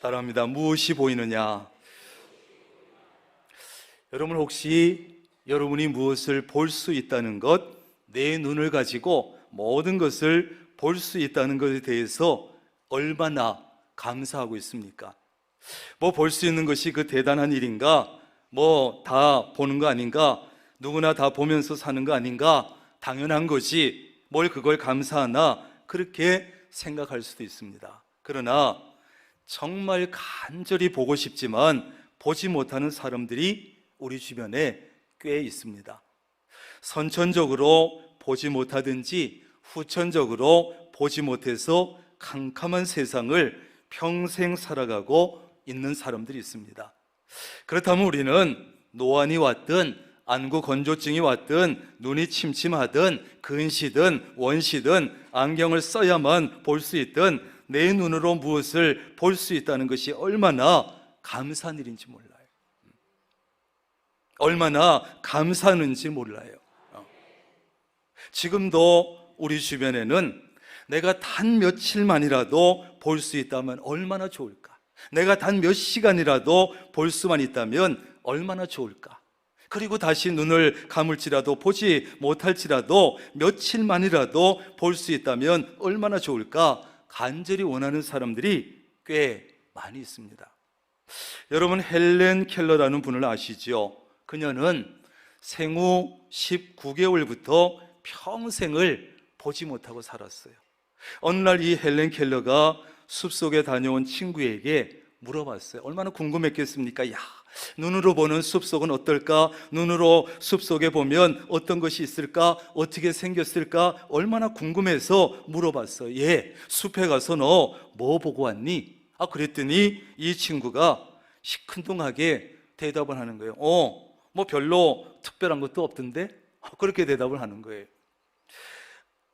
따라합니다. 무엇이 보이느냐? 여러분 혹시 여러분이 무엇을 볼 수 있다는 것, 내 눈을 가지고 모든 것을 볼 수 있다는 것에 대해서 얼마나 감사하고 있습니까? 뭐 볼 수 있는 것이 그 대단한 일인가? 뭐 다 보는 거 아닌가? 누구나 다 보면서 사는 거 아닌가? 당연한 거지. 뭘 그걸 감사하나? 그렇게 생각할 수도 있습니다. 그러나 정말 간절히 보고 싶지만 보지 못하는 사람들이 우리 주변에 꽤 있습니다. 선천적으로 보지 못하든지 후천적으로 보지 못해서 캄캄한 세상을 평생 살아가고 있는 사람들이 있습니다. 그렇다면 우리는 노안이 왔든 안구 건조증이 왔든 눈이 침침하든 근시든 원시든 안경을 써야만 볼 수 있든 내 눈으로 무엇을 볼 수 있다는 것이 얼마나 감사한 일인지 몰라요. 얼마나 감사한지 몰라요. 지금도 우리 주변에는 내가 단 며칠만이라도 볼 수 있다면 얼마나 좋을까? 내가 단 몇 시간이라도 볼 수만 있다면 얼마나 좋을까? 그리고 다시 눈을 감을지라도 보지 못할지라도 며칠만이라도 볼 수 있다면 얼마나 좋을까? 간절히 원하는 사람들이 꽤 많이 있습니다. 여러분 헬렌 켈러라는 분을 아시죠? 그녀는 생후 19개월부터 평생을 보지 못하고 살았어요. 어느 날 이 헬렌 켈러가 숲속에 다녀온 친구에게 물어봤어요. 얼마나 궁금했겠습니까? 야, 눈으로 보는 숲속은 어떨까? 눈으로 숲속에 보면 어떤 것이 있을까? 어떻게 생겼을까? 얼마나 궁금해서 물어봤어요. 예, 숲에 가서 너 뭐 보고 왔니? 그랬더니 이 친구가 시큰둥하게 대답을 하는 거예요. 뭐 별로 특별한 것도 없던데? 그렇게 대답을 하는 거예요.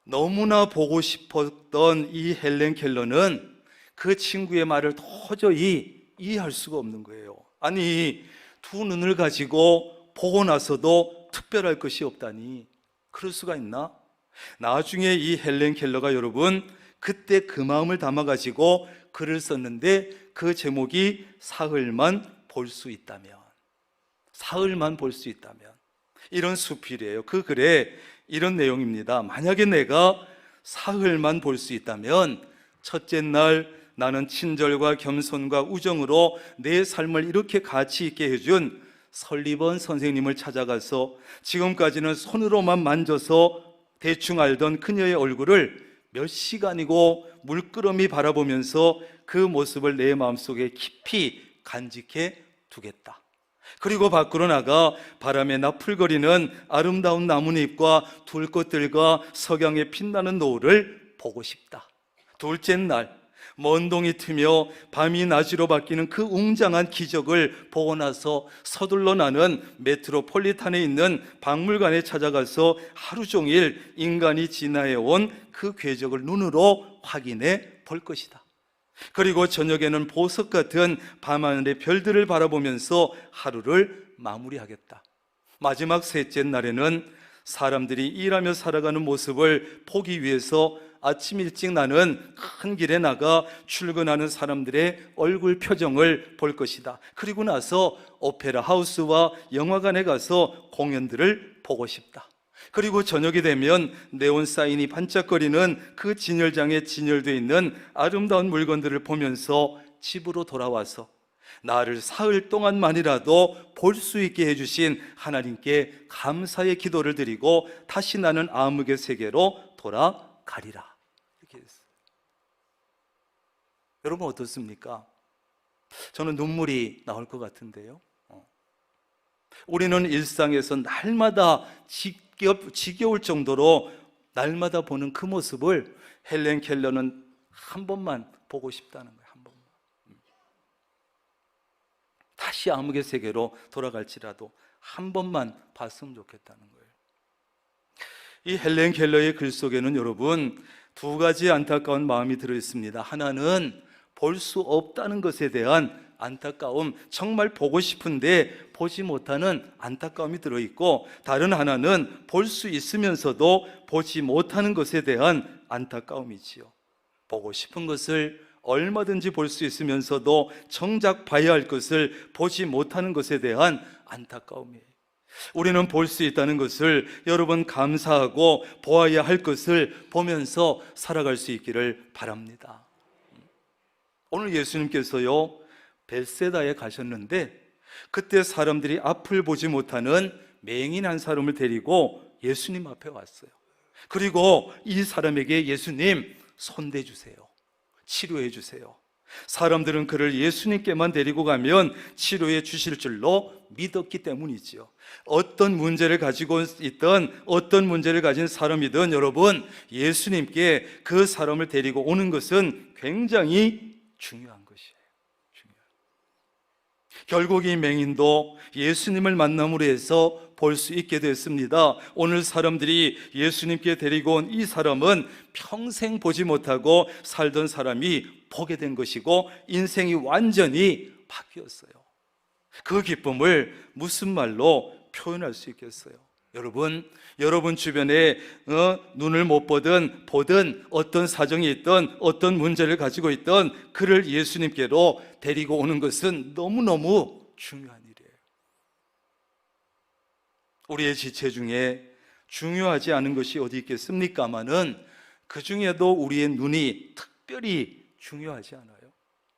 너무나 보고 싶었던 이 헬렌 켈러는 그 친구의 말을 도저히 이해할 수가 없는 거예요. 아니, 두 눈을 가지고 보고 나서도 특별할 것이 없다니, 그럴 수가 있나? 나중에 이 헬렌 켈러가 여러분 그때 그 마음을 담아가지고 글을 썼는데 그 제목이 사흘만 볼 수 있다면, 사흘만 볼 수 있다면, 이런 수필이에요. 그 글에 이런 내용입니다. 만약에 내가 사흘만 볼 수 있다면 첫째 날 나는 친절과 겸손과 우정으로 내 삶을 이렇게 가치 있게 해준 설리번 선생님을 찾아가서 지금까지는 손으로만 만져서 대충 알던 그녀의 얼굴을 몇 시간이고 물끄러미 바라보면서 그 모습을 내 마음속에 깊이 간직해 두겠다. 그리고 밖으로 나가 바람에 나풀거리는 아름다운 나뭇잎과 둘꽃들과 석양에 빛나는 노을을 보고 싶다. 둘째 날 먼 동이 트며 밤이 낮으로 바뀌는 그 웅장한 기적을 보고 나서 서둘러 나는 메트로폴리탄에 있는 박물관에 찾아가서 하루 종일 인간이 진화해온 그 궤적을 눈으로 확인해 볼 것이다. 그리고 저녁에는 보석 같은 밤하늘의 별들을 바라보면서 하루를 마무리하겠다. 마지막 셋째 날에는 사람들이 일하며 살아가는 모습을 보기 위해서 아침 일찍 나는 큰 길에 나가 출근하는 사람들의 얼굴 표정을 볼 것이다. 그리고 나서 오페라 하우스와 영화관에 가서 공연들을 보고 싶다. 그리고 저녁이 되면 네온 사인이 반짝거리는 그 진열장에 진열되어 있는 아름다운 물건들을 보면서 집으로 돌아와서 나를 사흘 동안만이라도 볼 수 있게 해주신 하나님께 감사의 기도를 드리고 다시 나는 암흑의 세계로 돌아가리라. 이렇게 했어요. 여러분 어떻습니까? 저는 눈물이 나올 것 같은데요. 우리는 일상에서 날마다 지겨울 정도로 날마다 보는 그 모습을 헬렌 켈러는 한 번만 보고 싶다는 거예요. 한 번만. 다시 암흑의 세계로 돌아갈지라도 한 번만 봤으면 좋겠다는 거예요. 이 헬렌 켈러의 글 속에는 여러분 두 가지 안타까운 마음이 들어있습니다. 하나는 볼 수 없다는 것에 대한 안타까움, 정말 보고 싶은데 보지 못하는 안타까움이 들어있고, 다른 하나는 볼 수 있으면서도 보지 못하는 것에 대한 안타까움이지요. 보고 싶은 것을 얼마든지 볼 수 있으면서도 정작 봐야 할 것을 보지 못하는 것에 대한 안타까움이에요. 우리는 볼 수 있다는 것을 여러 번 감사하고 보아야 할 것을 보면서 살아갈 수 있기를 바랍니다. 오늘 예수님께서요, 벳세다에 가셨는데 그때 사람들이 앞을 보지 못하는 맹인 한 사람을 데리고 예수님 앞에 왔어요. 그리고 이 사람에게 예수님 손대 주세요. 치료해 주세요. 사람들은 그를 예수님께만 데리고 가면 치료해 주실 줄로 믿었기 때문이지요. 어떤 문제를 가지고 있던 어떤 문제를 가진 사람이든 여러분, 예수님께 그 사람을 데리고 오는 것은 굉장히 중요한 것이에요. 결국 이 맹인도 예수님을 만남으로 해서 볼 수 있게 됐습니다. 오늘 사람들이 예수님께 데리고 온 이 사람은 평생 보지 못하고 살던 사람이 보게 된 것이고 인생이 완전히 바뀌었어요. 그 기쁨을 무슨 말로 표현할 수 있겠어요? 여러분 주변에 눈을 못 보든 어떤 사정이 있든 어떤 문제를 가지고 있든 그를 예수님께로 데리고 오는 것은 너무너무 중요한 일이에요. 우리의 지체 중에 중요하지 않은 것이 어디 있겠습니까마는 그 중에도 우리의 눈이 특별히 중요하지 않아요.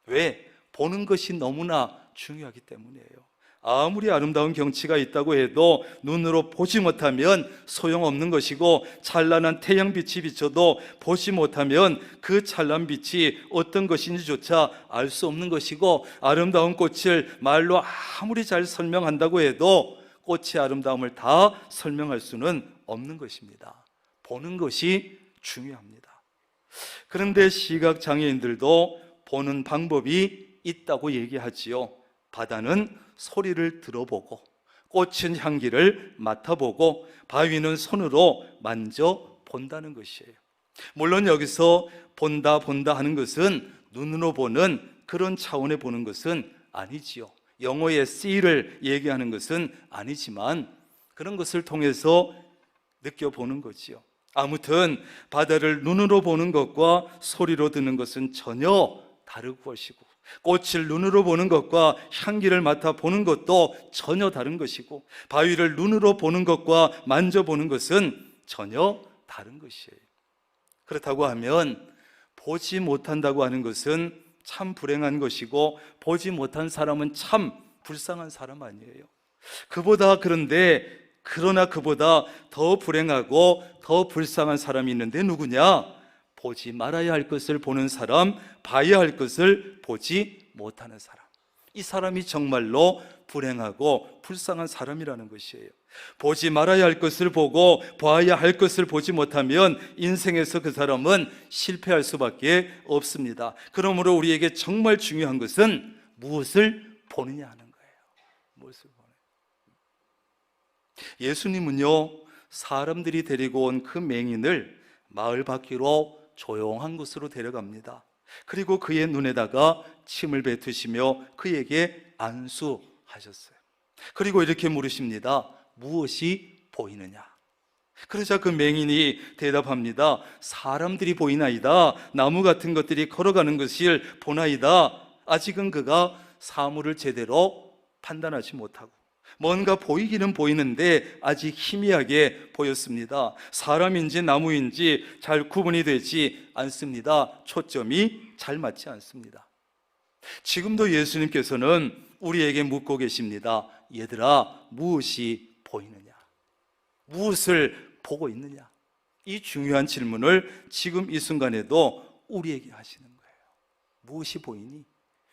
왜? 보는 것이 너무나 중요하기 때문이에요. 아무리 아름다운 경치가 있다고 해도 눈으로 보지 못하면 소용없는 것이고, 찬란한 태양빛이 비쳐도 보지 못하면 그 찬란 빛이 어떤 것인지조차 알 수 없는 것이고, 아름다운 꽃을 말로 아무리 잘 설명한다고 해도 꽃의 아름다움을 다 설명할 수는 없는 것입니다. 보는 것이 중요합니다. 그런데 시각장애인들도 보는 방법이 있다고 얘기하지요. 바다는 소리를 들어보고, 꽃은 향기를 맡아보고, 바위는 손으로 만져본다는 것이에요. 물론 여기서 본다 하는 것은 눈으로 보는 그런 차원에 보는 것은 아니지요. 영어의 see를 얘기하는 것은 아니지만 그런 것을 통해서 느껴보는 거지요. 아무튼 바다를 눈으로 보는 것과 소리로 듣는 것은 전혀 다른 것이고, 꽃을 눈으로 보는 것과 향기를 맡아보는 것도 전혀 다른 것이고, 바위를 눈으로 보는 것과 만져보는 것은 전혀 다른 것이에요. 그렇다고 하면 보지 못한다고 하는 것은 참 불행한 것이고, 보지 못한 사람은 참 불쌍한 사람 아니에요. 그러나 그보다 더 불행하고 더 불쌍한 사람이 있는데 누구냐? 보지 말아야 할 것을 보는 사람, 봐야 할 것을 보지 못하는 사람. 이 사람이 정말로 불행하고 불쌍한 사람이라는 것이에요. 보지 말아야 할 것을 보고 봐야 할 것을 보지 못하면 인생에서 그 사람은 실패할 수밖에 없습니다. 그러므로 우리에게 정말 중요한 것은 무엇을 보느냐 하는 거예요. 무엇을 보느냐. 예수님은요, 사람들이 데리고 온 그 맹인을 마을 밖으로 조용한 곳으로 데려갑니다. 그리고 그의 눈에다가 침을 뱉으시며 그에게 안수하셨어요. 그리고 이렇게 물으십니다. 무엇이 보이느냐? 그러자 그 맹인이 대답합니다. 사람들이 보이나이다. 나무 같은 것들이 걸어가는 것을 보나이다. 아직은 그가 사물을 제대로 판단하지 못하고, 뭔가 보이기는 보이는데 아직 희미하게 보였습니다. 사람인지 나무인지 잘 구분이 되지 않습니다. 초점이 잘 맞지 않습니다. 지금도 예수님께서는 우리에게 묻고 계십니다. 얘들아, 무엇이 보이느냐? 무엇을 보고 있느냐? 이 중요한 질문을 지금 이 순간에도 우리에게 하시는 거예요. 무엇이 보이니?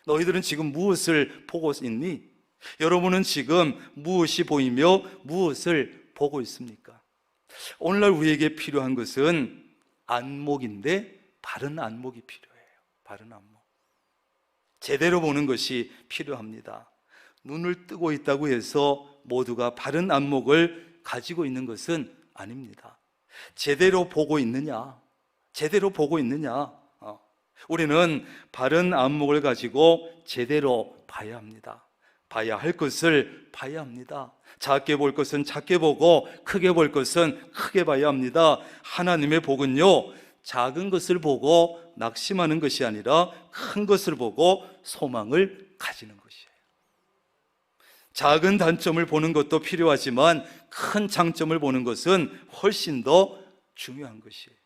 너희들은 지금 무엇을 보고 있니? 여러분은 지금 무엇이 보이며 무엇을 보고 있습니까? 오늘날 우리에게 필요한 것은 안목인데 바른 안목이 필요해요. 바른 안목. 제대로 보는 것이 필요합니다. 눈을 뜨고 있다고 해서 모두가 바른 안목을 가지고 있는 것은 아닙니다. 제대로 보고 있느냐? 제대로 보고 있느냐? 우리는 바른 안목을 가지고 제대로 봐야 합니다. 봐야 할 것을 봐야 합니다. 작게 볼 것은 작게 보고 크게 볼 것은 크게 봐야 합니다. 하나님의 복은요, 작은 것을 보고 낙심하는 것이 아니라 큰 것을 보고 소망을 가지는 것이에요. 작은 단점을 보는 것도 필요하지만 큰 장점을 보는 것은 훨씬 더 중요한 것이에요.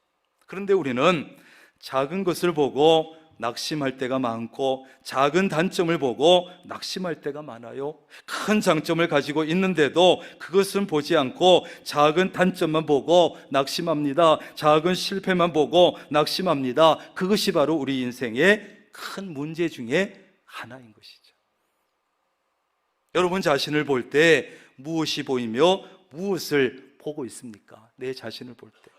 그런데 우리는 작은 것을 보고 낙심할 때가 많고 작은 단점을 보고 낙심할 때가 많아요. 큰 장점을 가지고 있는데도 그것은 보지 않고 작은 단점만 보고 낙심합니다. 작은 실패만 보고 낙심합니다. 그것이 바로 우리 인생의 큰 문제 중에 하나인 것이죠. 여러분 자신을 볼 때 무엇이 보이며 무엇을 보고 있습니까? 내 자신을 볼 때,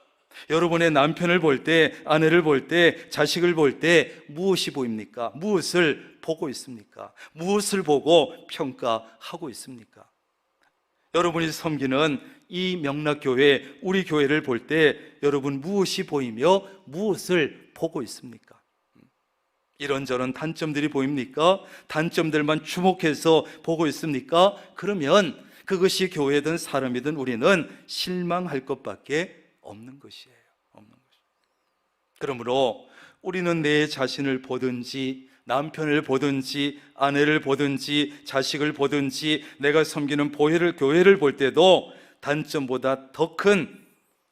여러분의 남편을 볼 때, 아내를 볼 때, 자식을 볼 때 무엇이 보입니까? 무엇을 보고 있습니까? 무엇을 보고 평가하고 있습니까? 여러분이 섬기는 이 명락교회, 우리 교회를 볼 때 여러분 무엇이 보이며 무엇을 보고 있습니까? 이런저런 단점들이 보입니까? 단점들만 주목해서 보고 있습니까? 그러면 그것이 교회든 사람이든 우리는 실망할 것밖에 없는 것이에요. 그러므로 우리는 내 자신을 보든지 남편을 보든지 아내를 보든지 자식을 보든지 내가 섬기는 교회를 볼 때도 단점보다 더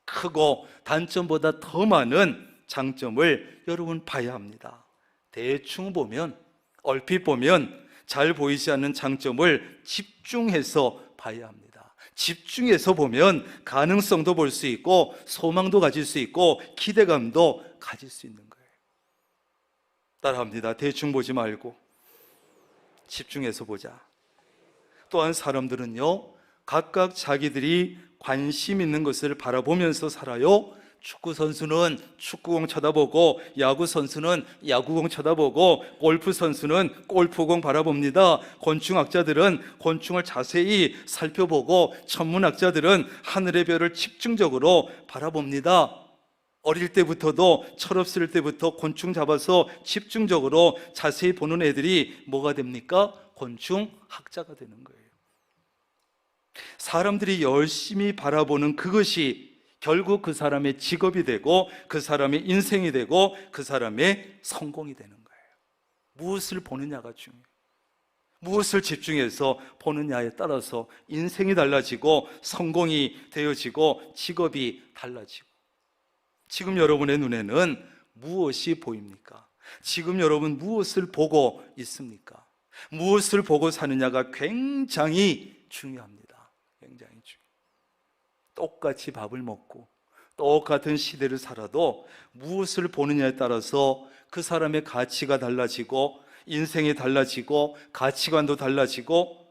크고 단점보다 더 많은 장점을 여러분 봐야 합니다. 대충 보면, 얼핏 보면 잘 보이지 않는 장점을 집중해서 봐야 합니다. 집중해서 보면 가능성도 볼 수 있고 소망도 가질 수 있고 기대감도 가질 수 있는 거예요. 따라합니다. 대충 보지 말고 집중해서 보자. 또한 사람들은요, 각각 자기들이 관심 있는 것을 바라보면서 살아요. 축구 선수는 축구공 쳐다보고, 야구 선수는 야구공 쳐다보고, 골프 선수는 골프공 바라봅니다. 곤충학자들은 곤충을 자세히 살펴보고, 천문학자들은 하늘의 별을 집중적으로 바라봅니다. 어릴 때부터도, 철없을 때부터 곤충 잡아서 집중적으로 자세히 보는 애들이 뭐가 됩니까? 곤충학자가 되는 거예요. 사람들이 열심히 바라보는 그것이 결국 그 사람의 직업이 되고 그 사람의 인생이 되고 그 사람의 성공이 되는 거예요. 무엇을 보느냐가 중요해요. 무엇을 집중해서 보느냐에 따라서 인생이 달라지고 성공이 되어지고 직업이 달라지고. 지금 여러분의 눈에는 무엇이 보입니까? 지금 여러분 무엇을 보고 있습니까? 무엇을 보고 사느냐가 굉장히 중요합니다. 굉장히 중요해요. 똑같이 밥을 먹고 똑같은 시대를 살아도 무엇을 보느냐에 따라서 그 사람의 가치가 달라지고 인생이 달라지고 가치관도 달라지고.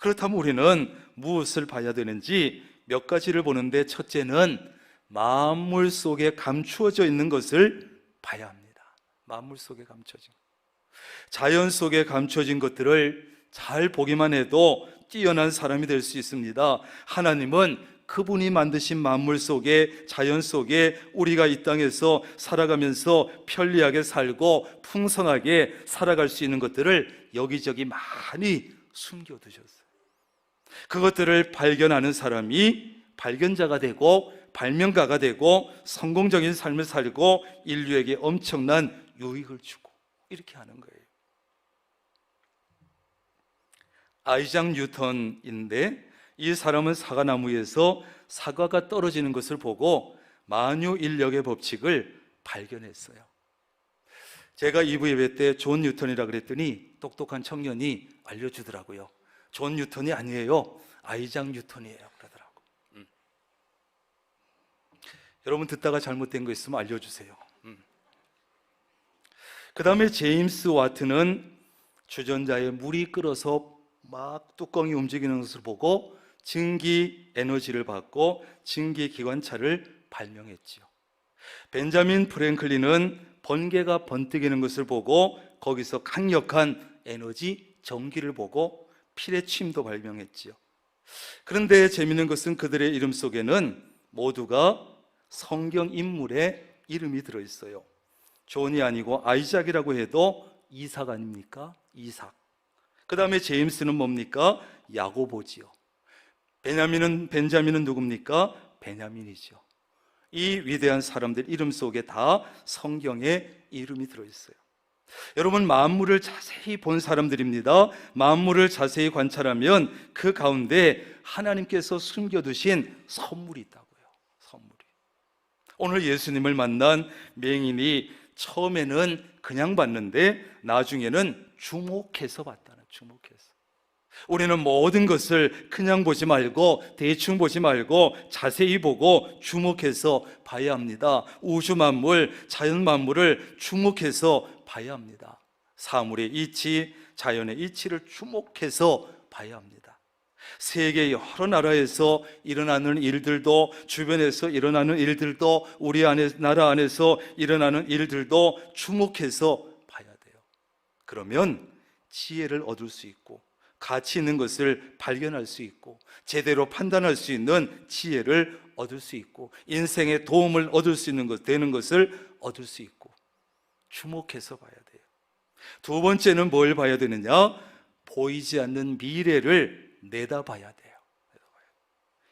그렇다면 우리는 무엇을 봐야 되는지 몇 가지를 보는데, 첫째는 만물 속에 감추어져 있는 것을 봐야 합니다. 만물 속에 감춰진 것, 자연 속에 감춰진 것들을 잘 보기만 해도 뛰어난 사람이 될 수 있습니다. 하나님은 그분이 만드신 만물 속에, 자연 속에 우리가 이 땅에서 살아가면서 편리하게 살고 풍성하게 살아갈 수 있는 것들을 여기저기 많이 숨겨두셨어요. 그것들을 발견하는 사람이 발견자가 되고 발명가가 되고 성공적인 삶을 살고 인류에게 엄청난 유익을 주고, 이렇게 하는 거예요. 아이작 뉴턴인데, 이 사람은 사과나무에서 사과가 떨어지는 것을 보고 만유인력의 법칙을 발견했어요. 제가 2부 예배 때 존 뉴턴이라 그랬더니 똑똑한 청년이 알려주더라고요. 존 뉴턴이 아니에요, 아이작 뉴턴이에요 그러더라고. 여러분 듣다가 잘못된 거 있으면 알려주세요. 그 다음에 제임스 와트는 주전자에 물이 끓어서 막 뚜껑이 움직이는 것을 보고 증기 에너지를 받고 증기 기관차를 발명했지요. 벤자민 프랭클린은 번개가 번뜩이는 것을 보고 거기서 강력한 에너지 전기를 보고 필의 침도 발명했지요. 그런데 재미있는 것은 그들의 이름 속에는 모두가 성경 인물의 이름이 들어있어요. 존이 아니고 아이작이라고 해도 이삭 아닙니까? 이삭. 그 다음에 제임스는 뭡니까? 야고보지요. 벤자민은 누굽니까? 베냐민이죠. 이 위대한 사람들 이름 속에 다 성경의 이름이 들어있어요. 여러분, 만물을 자세히 본 사람들입니다. 만물을 자세히 관찰하면 그 가운데 하나님께서 숨겨두신 선물이 있다고요. 선물이. 오늘 예수님을 만난 맹인이 처음에는 그냥 봤는데 나중에는 주목해서 봤다는, 주목해서. 우리는 모든 것을 그냥 보지 말고, 대충 보지 말고 자세히 보고 주목해서 봐야 합니다. 우주 만물, 자연 만물을 주목해서 봐야 합니다. 사물의 이치, 자연의 이치를 주목해서 봐야 합니다. 세계 여러 나라에서 일어나는 일들도, 주변에서 일어나는 일들도, 우리 나라 안에서 일어나는 일들도 주목해서 봐야 돼요. 그러면 지혜를 얻을 수 있고, 가치 있는 것을 발견할 수 있고, 제대로 판단할 수 있는 지혜를 얻을 수 있고, 인생에 도움을 얻을 수 있는 것, 되는 것을 얻을 수 있고, 주목해서 봐야 돼요. 두 번째는 뭘 봐야 되느냐? 보이지 않는 미래를 내다봐야 돼요.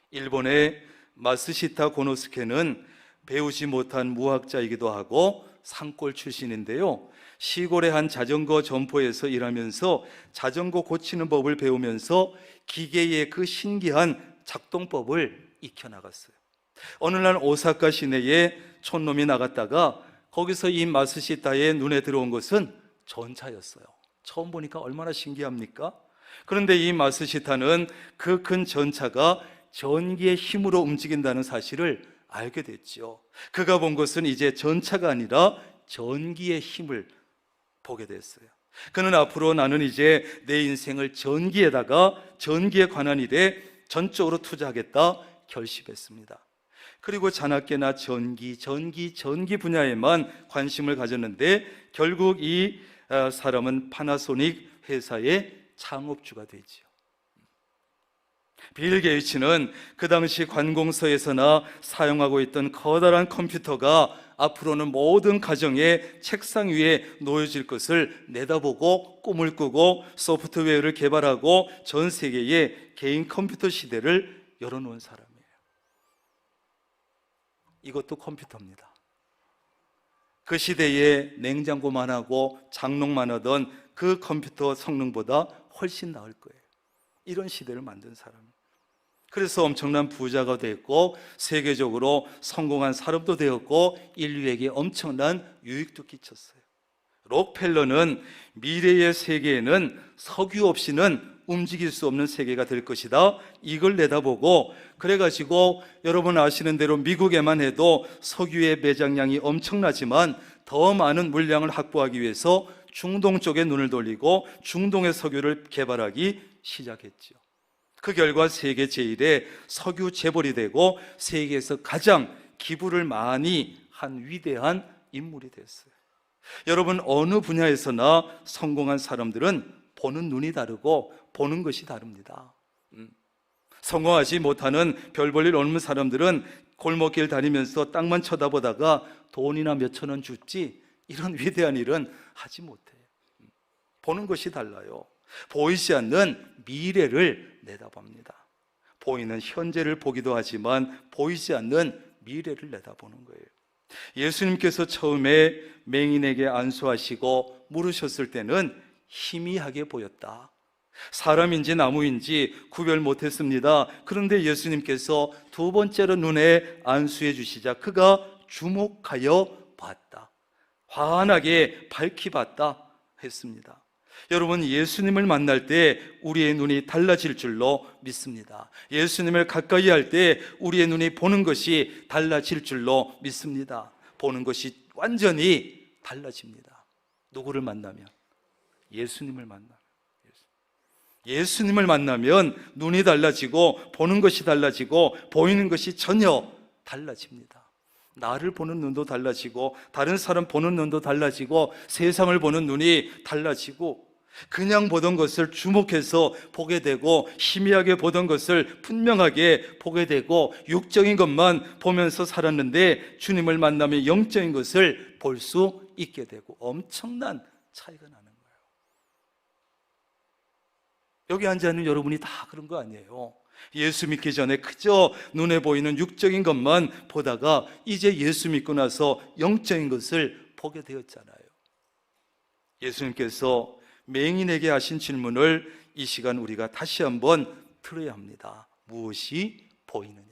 일본의 마스시타 고노스케는 배우지 못한 무학자이기도 하고 산골 출신인데요, 시골의 한 자전거 점포에서 일하면서 자전거 고치는 법을 배우면서 기계의 그 신기한 작동법을 익혀나갔어요. 어느 날 오사카 시내에 촌놈이 나갔다가 거기서 이 마스시타의 눈에 들어온 것은 전차였어요. 처음 보니까 얼마나 신기합니까? 그런데 이 마스시타는 그 큰 전차가 전기의 힘으로 움직인다는 사실을 알게 됐죠. 그가 본 것은 이제 전차가 아니라 전기의 힘을 보게 됐어요. 그는 앞으로 나는 이제 내 인생을 전기에 관한 일에 전적으로 투자하겠다 결심했습니다. 그리고 자나깨나 전기 분야에만 관심을 가졌는데 결국 이 사람은 파나소닉 회사의 창업주가 되죠. 빌 게이츠는 그 당시 관공서에서나 사용하고 있던 커다란 컴퓨터가 앞으로는 모든 가정의 책상 위에 놓여질 것을 내다보고 꿈을 꾸고 소프트웨어를 개발하고 전 세계에 개인 컴퓨터 시대를 열어놓은 사람이에요. 이것도 컴퓨터입니다. 그 시대에 냉장고만 하고 장롱만 하던 그 컴퓨터 성능보다 훨씬 나을 거예요. 이런 시대를 만든 사람. 그래서 엄청난 부자가 됐고 세계적으로 성공한 사람도 되었고 인류에게 엄청난 유익도 끼쳤어요. 록펠러는 미래의 세계에는 석유 없이는 움직일 수 없는 세계가 될 것이다, 이걸 내다보고, 그래가지고 여러분 아시는 대로 미국에만 해도 석유의 매장량이 엄청나지만 더 많은 물량을 확보하기 위해서 중동 쪽에 눈을 돌리고 중동의 석유를 개발하기 시작했죠. 그 결과 세계 제1의 석유 재벌이 되고 세계에서 가장 기부를 많이 한 위대한 인물이 됐어요. 여러분, 어느 분야에서나 성공한 사람들은 보는 눈이 다르고 보는 것이 다릅니다. 성공하지 못하는 별 볼 일 없는 사람들은 골목길 다니면서 땅만 쳐다보다가 돈이나 몇천 원 줬지 이런 위대한 일은 하지 못해요. 보는 것이 달라요. 보이지 않는 미래를 내다봅니다. 보이는 현재를 보기도 하지만 보이지 않는 미래를 내다보는 거예요. 예수님께서 처음에 맹인에게 안수하시고 물으셨을 때는 희미하게 보였다. 사람인지 나무인지 구별 못했습니다. 그런데 예수님께서 두 번째로 눈에 안수해 주시자 그가 주목하여 봤다. 환하게 밝히 봤다 했습니다. 여러분, 예수님을 만날 때 우리의 눈이 달라질 줄로 믿습니다. 예수님을 가까이 할 때 우리의 눈이 보는 것이 달라질 줄로 믿습니다. 보는 것이 완전히 달라집니다. 누구를 만나면? 예수님을 만나면. 예수님을 만나면 눈이 달라지고 보는 것이 달라지고 보이는 것이 전혀 달라집니다. 나를 보는 눈도 달라지고 다른 사람 보는 눈도 달라지고 세상을 보는 눈이 달라지고 그냥 보던 것을 주목해서 보게 되고 희미하게 보던 것을 분명하게 보게 되고 육적인 것만 보면서 살았는데 주님을 만나면 영적인 것을 볼 수 있게 되고 엄청난 차이가 나는 거예요. 여기 앉아있는 여러분이 다 그런 거 아니에요. 예수 믿기 전에 그저 눈에 보이는 육적인 것만 보다가 이제 예수 믿고 나서 영적인 것을 보게 되었잖아요. 예수님께서 맹인에게 하신 질문을 이 시간 우리가 다시 한번 들어야 합니다. 무엇이 보이느냐?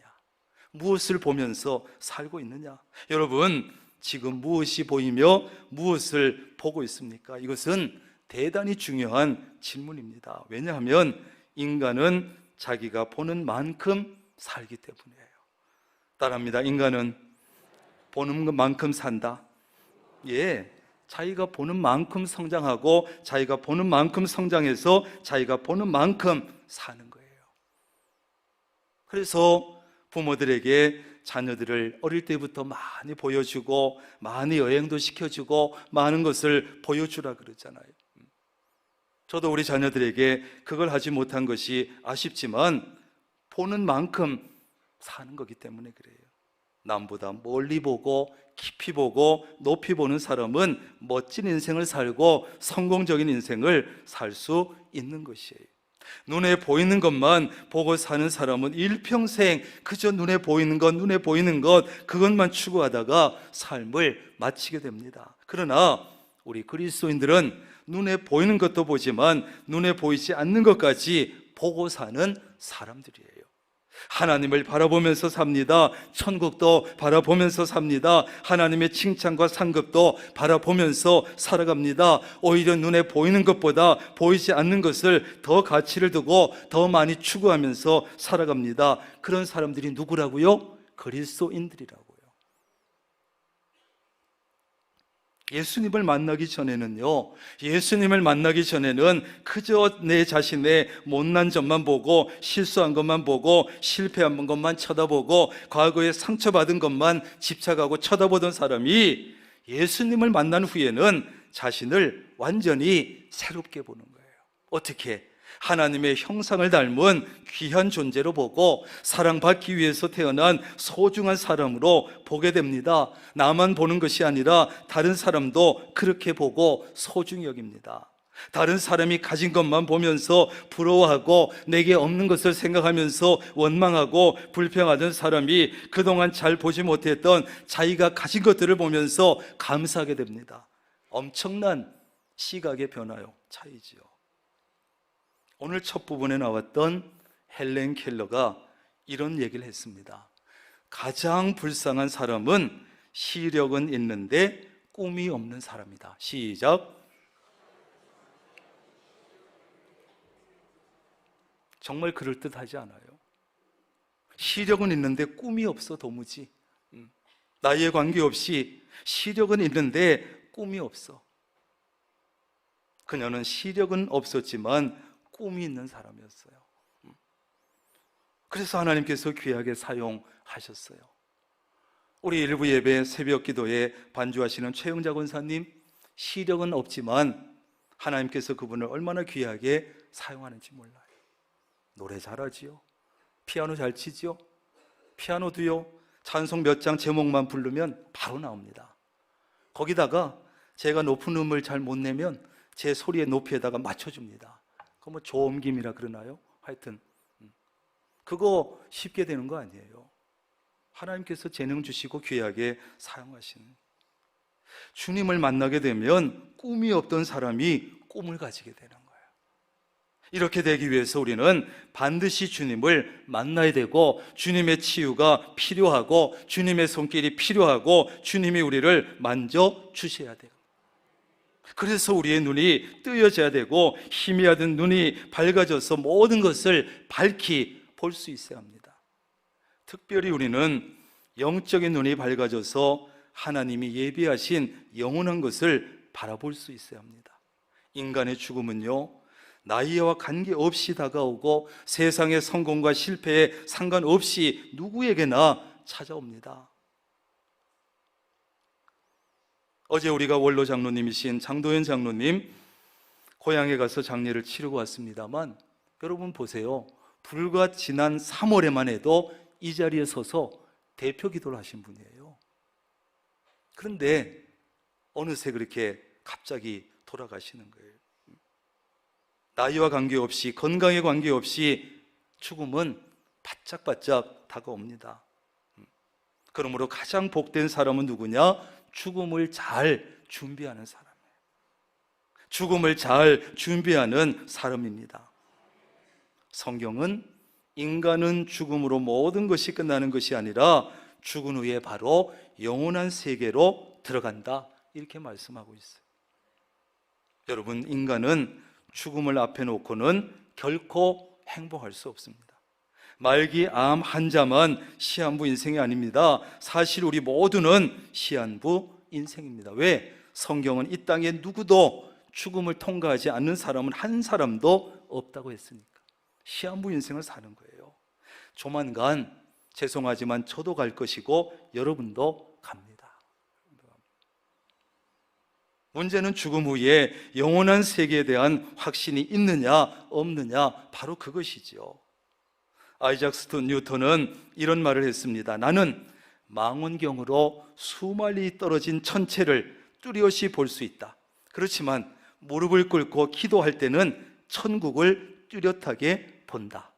무엇을 보면서 살고 있느냐? 여러분, 지금 무엇이 보이며 무엇을 보고 있습니까? 이것은 대단히 중요한 질문입니다. 왜냐하면 인간은 자기가 보는 만큼 살기 때문이에요. 따라합니다. 인간은 보는 만큼 산다. 예, 자기가 보는 만큼 성장하고 자기가 보는 만큼 성장해서 자기가 보는 만큼 사는 거예요. 그래서 부모들에게 자녀들을 어릴 때부터 많이 보여주고 많이 여행도 시켜주고 많은 것을 보여주라 그러잖아요. 저도 우리 자녀들에게 그걸 하지 못한 것이 아쉽지만 보는 만큼 사는 거기 때문에 그래요. 남보다 멀리 보고 깊이 보고 높이 보는 사람은 멋진 인생을 살고 성공적인 인생을 살 수 있는 것이에요. 눈에 보이는 것만 보고 사는 사람은 일평생 그저 눈에 보이는 것 그것만 추구하다가 삶을 마치게 됩니다. 그러나 우리 그리스도인들은 눈에 보이는 것도 보지만 눈에 보이지 않는 것까지 보고 사는 사람들이에요. 하나님을 바라보면서 삽니다. 천국도 바라보면서 삽니다. 하나님의 칭찬과 상급도 바라보면서 살아갑니다. 오히려 눈에 보이는 것보다 보이지 않는 것을 더 가치를 두고 더 많이 추구하면서 살아갑니다. 그런 사람들이 누구라고요? 그리스도인들이라고요. 예수님을 만나기 전에는요, 예수님을 만나기 전에는 그저 내 자신의 못난 점만 보고 실수한 것만 보고 실패한 것만 쳐다보고 과거에 상처받은 것만 집착하고 쳐다보던 사람이 예수님을 만난 후에는 자신을 완전히 새롭게 보는 거예요. 어떻게? 하나님의 형상을 닮은 귀한 존재로 보고 사랑받기 위해서 태어난 소중한 사람으로 보게 됩니다. 나만 보는 것이 아니라 다른 사람도 그렇게 보고 소중히 여깁니다. 다른 사람이 가진 것만 보면서 부러워하고 내게 없는 것을 생각하면서 원망하고 불평하던 사람이 그동안 잘 보지 못했던 자기가 가진 것들을 보면서 감사하게 됩니다. 엄청난 시각의 변화요, 차이지요. 오늘 첫 부분에 나왔던 헬렌 켈러가 이런 얘기를 했습니다. 가장 불쌍한 사람은 시력은 있는데 꿈이 없는 사람이다. 시작. 정말 그럴듯하지 않아요? 시력은 있는데 꿈이 없어 도무지. 나이에 관계없이 시력은 있는데 꿈이 없어. 그녀는 시력은 없었지만 꿈이 있는 사람이었어요. 그래서 하나님께서 귀하게 사용하셨어요. 우리 일부 예배 새벽 기도에 반주하시는 최영자 권사님, 시력은 없지만 하나님께서 그분을 얼마나 귀하게 사용하는지 몰라요. 노래 잘하지요. 피아노 잘 치지요. 피아노도요, 찬송 몇 장 제목만 부르면 바로 나옵니다. 거기다가 제가 높은 음을 잘 못 내면 제 소리의 높이에다가 맞춰줍니다. 그거 뭐 조음김이라 그러나요? 하여튼 그거 쉽게 되는 거 아니에요. 하나님께서 재능 주시고 귀하게 사용하시는. 주님을 만나게 되면 꿈이 없던 사람이 꿈을 가지게 되는 거예요. 이렇게 되기 위해서 우리는 반드시 주님을 만나야 되고 주님의 치유가 필요하고 주님의 손길이 필요하고 주님이 우리를 만져주셔야 돼요. 그래서 우리의 눈이 뜨여져야 되고 희미하던 눈이 밝아져서 모든 것을 밝히 볼 수 있어야 합니다. 특별히 우리는 영적인 눈이 밝아져서 하나님이 예비하신 영원한 것을 바라볼 수 있어야 합니다. 인간의 죽음은요, 나이와 관계없이 다가오고 세상의 성공과 실패에 상관없이 누구에게나 찾아옵니다. 어제 우리가 원로 장로님이신 장도연 장로님 고향에 가서 장례를 치르고 왔습니다만 여러분 보세요. 불과 지난 3월에만 해도 이 자리에 서서 대표 기도를 하신 분이에요. 그런데 어느새 그렇게 갑자기 돌아가시는 거예요. 나이와 관계없이, 건강에 관계없이 죽음은 바짝바짝 다가옵니다. 그러므로 가장 복된 사람은 누구냐? 죽음을 잘 준비하는 사람이에요. 죽음을 잘 준비하는 사람입니다. 성경은 인간은 죽음으로 모든 것이 끝나는 것이 아니라 죽은 후에 바로 영원한 세계로 들어간다, 이렇게 말씀하고 있어요. 여러분, 인간은 죽음을 앞에 놓고는 결코 행복할 수 없습니다. 말기 암 환자만 시한부 인생이 아닙니다. 사실 우리 모두는 시한부 인생입니다. 왜? 성경은 이 땅에 누구도 죽음을 통과하지 않는 사람은 한 사람도 없다고 했으니까. 시한부 인생을 사는 거예요. 조만간, 죄송하지만 저도 갈 것이고 여러분도 갑니다. 문제는 죽음 후에 영원한 세계에 대한 확신이 있느냐 없느냐, 바로 그것이죠. 아이작 뉴턴은 이런 말을 했습니다. 나는 망원경으로 수만리 떨어진 천체를 뚜렷이 볼 수 있다. 그렇지만 무릎을 꿇고 기도할 때는 천국을 뚜렷하게 본다.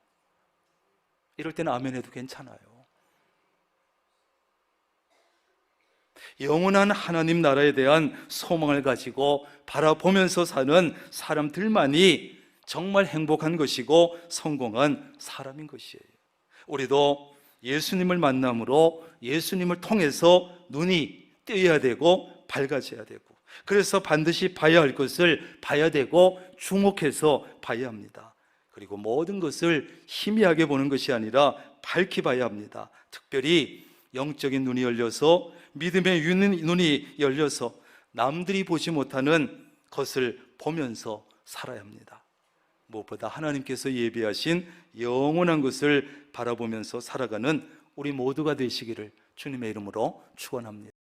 이럴 때는 아멘 해도 괜찮아요. 영원한 하나님 나라에 대한 소망을 가지고 바라보면서 사는 사람들만이 정말 행복한 것이고 성공한 사람인 것이에요. 우리도 예수님을 만남으로 예수님을 통해서 눈이 뜨여야 되고 밝아져야 되고, 그래서 반드시 봐야 할 것을 봐야 되고 주목해서 봐야 합니다. 그리고 모든 것을 희미하게 보는 것이 아니라 밝히 봐야 합니다. 특별히 영적인 눈이 열려서, 믿음의 눈이 열려서 남들이 보지 못하는 것을 보면서 살아야 합니다. 무엇보다 하나님께서 예비하신 영원한 것을 바라보면서 살아가는 우리 모두가 되시기를 주님의 이름으로 축원합니다.